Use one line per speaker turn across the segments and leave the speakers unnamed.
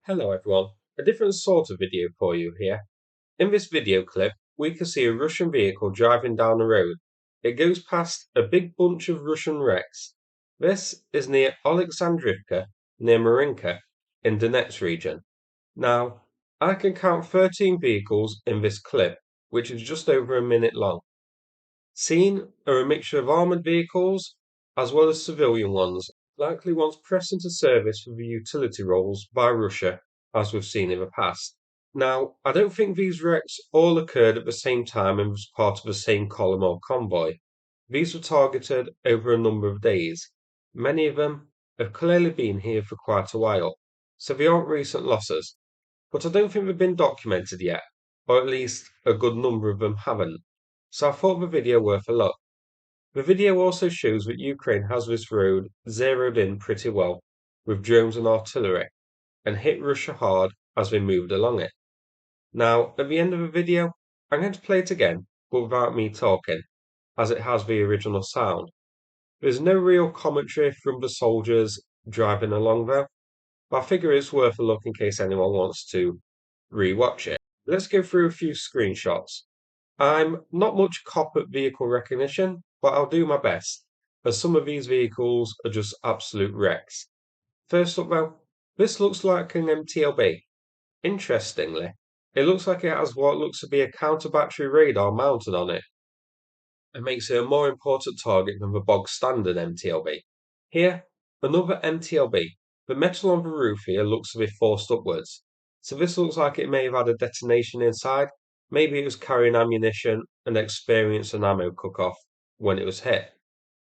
Hello everyone, a different sort of video for you here. In this video clip, we can see a Russian vehicle driving down the road. It goes past a big bunch of Russian wrecks. This is near Oleksandrivka, near Marinka, in Donetsk region. Now, I can count 13 vehicles in this clip, which is just over a minute long. Seen are a mixture of armoured vehicles as well as civilian ones, likely ones pressed into service for the utility roles by Russia, as we've seen in the past. Now, I don't think these wrecks all occurred at the same time and was part of the same column or convoy. These were targeted over a number of days. Many of them have clearly been here for quite a while, so they aren't recent losses. But I don't think they've been documented yet, or at least a good number of them haven't. So I thought the video worth a look. The video also shows that Ukraine has this road zeroed in pretty well, with drones and artillery, and hit Russia hard as they moved along it. Now, at the end of the video, I'm going to play it again, but without me talking, as it has the original sound. There's no real commentary from the soldiers driving along though, but I figure it's worth a look in case anyone wants to re-watch it. Let's go through a few screenshots. I'm not much cop at vehicle recognition, but I'll do my best, as some of these vehicles are just absolute wrecks. First up though, this looks like an MT-LB. Interestingly, it looks like it has what looks to be a counter-battery radar mounted on it. It makes it a more important target than the bog standard MT-LB. Here, another MT-LB. The metal on the roof here looks to be forced upwards, so this looks like it may have had a detonation inside. Maybe it was carrying ammunition and experienced an ammo cook-off when it was hit.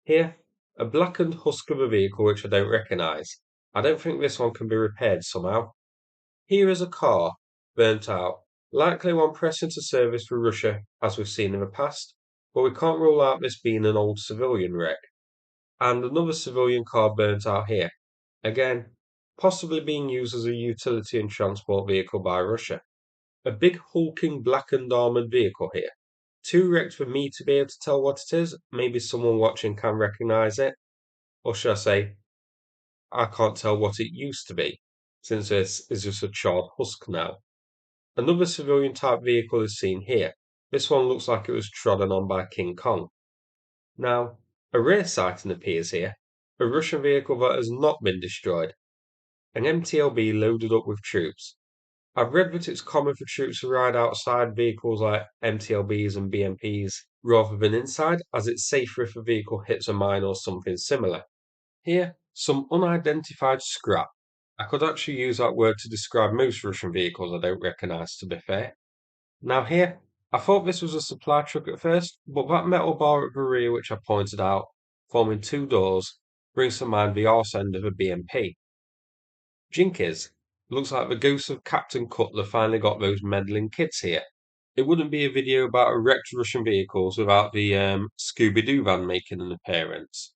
Here, a blackened husk of a vehicle which I don't recognise. I don't think this one can be repaired somehow. Here is a car, burnt out, likely one pressed into service for Russia as we've seen in the past, but we can't rule out this being an old civilian wreck. And another civilian car burnt out here, again, possibly being used as a utility and transport vehicle by Russia. A big hulking blackened armoured vehicle here. Too wrecked for me to be able to tell what it is. Maybe someone watching can recognise it. Or should I say, I can't tell what it used to be, since this is just a charred husk now. Another civilian type vehicle is seen here. This one looks like it was trodden on by King Kong. Now, a rare sighting appears here. A Russian vehicle that has not been destroyed. An MT-LB loaded up with troops. I've read that it's common for troops to ride outside vehicles like MT-LBs and BMPs rather than inside, as it's safer if a vehicle hits a mine or something similar. Here, some unidentified scrap. I could actually use that word to describe most Russian vehicles I don't recognise, to be fair. Now here, I thought this was a supply truck at first, but that metal bar at the rear which I pointed out, forming two doors, brings to mind the arse end of a BMP. Jinkies. Looks like the ghost of Captain Cutler finally got those meddling kids here. It wouldn't be a video about wrecked Russian vehicles without the Scooby-Doo van making an appearance.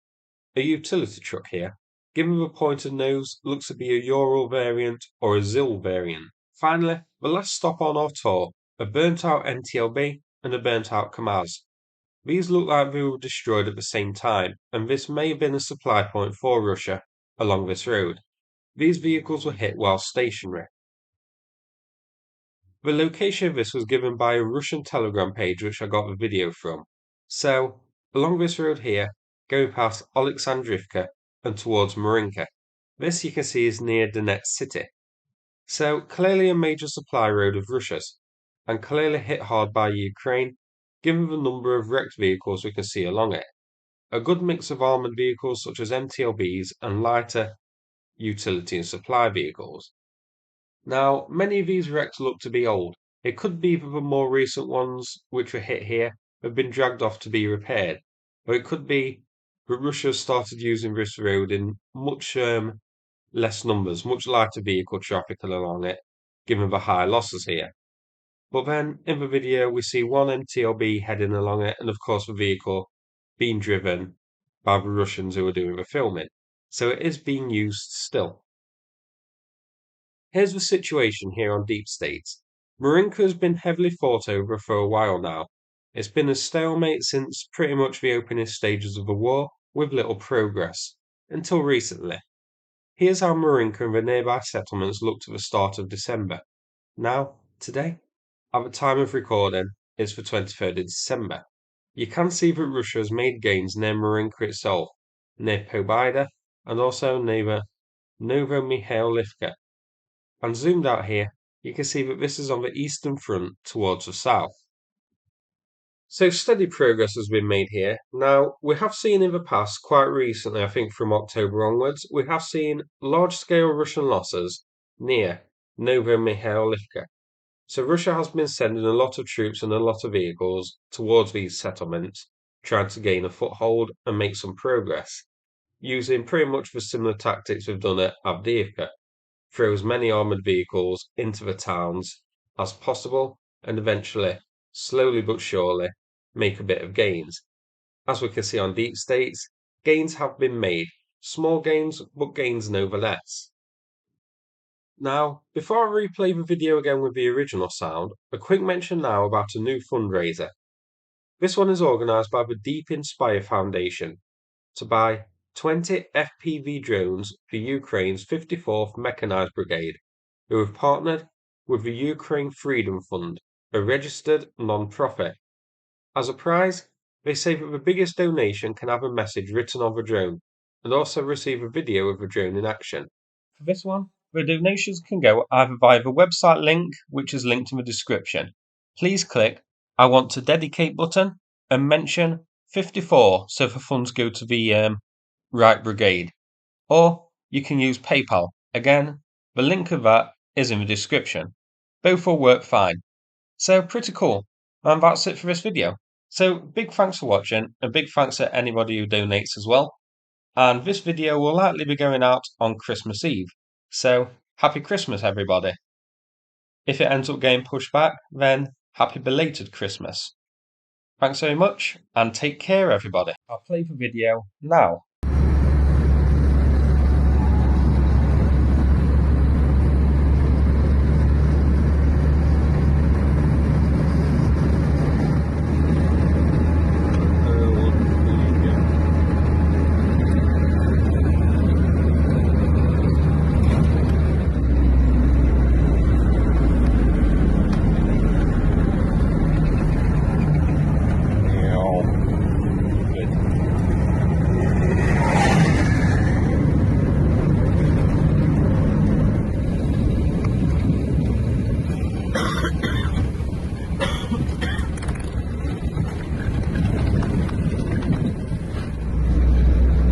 A utility truck here. Given the pointed nose, looks to be a Ural variant or a ZIL variant. Finally, the last stop on our tour, a burnt-out MT-LB and a burnt-out Kamaz. These look like they were destroyed at the same time, and this may have been a supply point for Russia along this road. These vehicles were hit while stationary. The location of this was given by a Russian Telegram page which I got the video from. So, along this road here, going past Oleksandrivka and towards Marinka. This you can see is near Donetsk city. So, clearly a major supply road of Russia's, and clearly hit hard by Ukraine, given the number of wrecked vehicles we can see along it. A good mix of armoured vehicles such as MT-LBs and lighter utility and supply vehicles. Now, many of these wrecks look to be old. It could be that the more recent ones which were hit here have been dragged off to be repaired, or it could be that Russia started using this road in much less numbers, much lighter vehicle traffic along it, given the high losses here. But then in the video we see one MT-LB heading along it, and of course the vehicle being driven by the Russians who are doing the filming. So it is being used still. Here's the situation here on Deep State. Marinka has been heavily fought over for a while now. It's been a stalemate since pretty much the opening stages of the war, with little progress, until recently. Here's how Marinka and the nearby settlements looked at the start of December. Now, today, at the time of recording, it's the 23rd of December. You can see that Russia has made gains near Marinka itself, near Pobida, and also near the MT-LBs. And zoomed out here, you can see that this is on the eastern front towards the south. So steady progress has been made here. Now, we have seen in the past, quite recently, I think from October onwards, we have seen large-scale Russian losses near Novomikhailivka. So Russia has been sending a lot of troops and a lot of vehicles towards these settlements, trying to gain a foothold and make some progress, using pretty much the similar tactics we've done at Avdiivka. Throw as many armoured vehicles into the towns as possible, and eventually, slowly but surely, make a bit of gains. As we can see on deep states, gains have been made. Small gains, but gains nevertheless. Now, before I replay the video again with the original sound, a quick mention now about a new fundraiser. This one is organised by the Deep Inspire Foundation to buy 20 FPV drones for Ukraine's 54th Mechanized Brigade, who have partnered with the Ukraine Freedom Fund, a registered non-profit. As a prize, they say that the biggest donation can have a message written on the drone, and also receive a video of the drone in action. For this one, the donations can go either via the website link, which is linked in the description. Please click I want to dedicate button and mention 54 so the funds go to the right brigade. Or you can use PayPal. Again, the link of that is in the description. Both will work fine. So pretty cool. And that's it for this video. So big thanks for watching, and big thanks to anybody who donates as well. And this video will likely be going out on Christmas Eve. So happy Christmas, everybody. If it ends up getting pushed back, then happy belated Christmas. Thanks very much, and take care, everybody. I'll play the video now.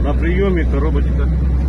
На приеме-то роботика.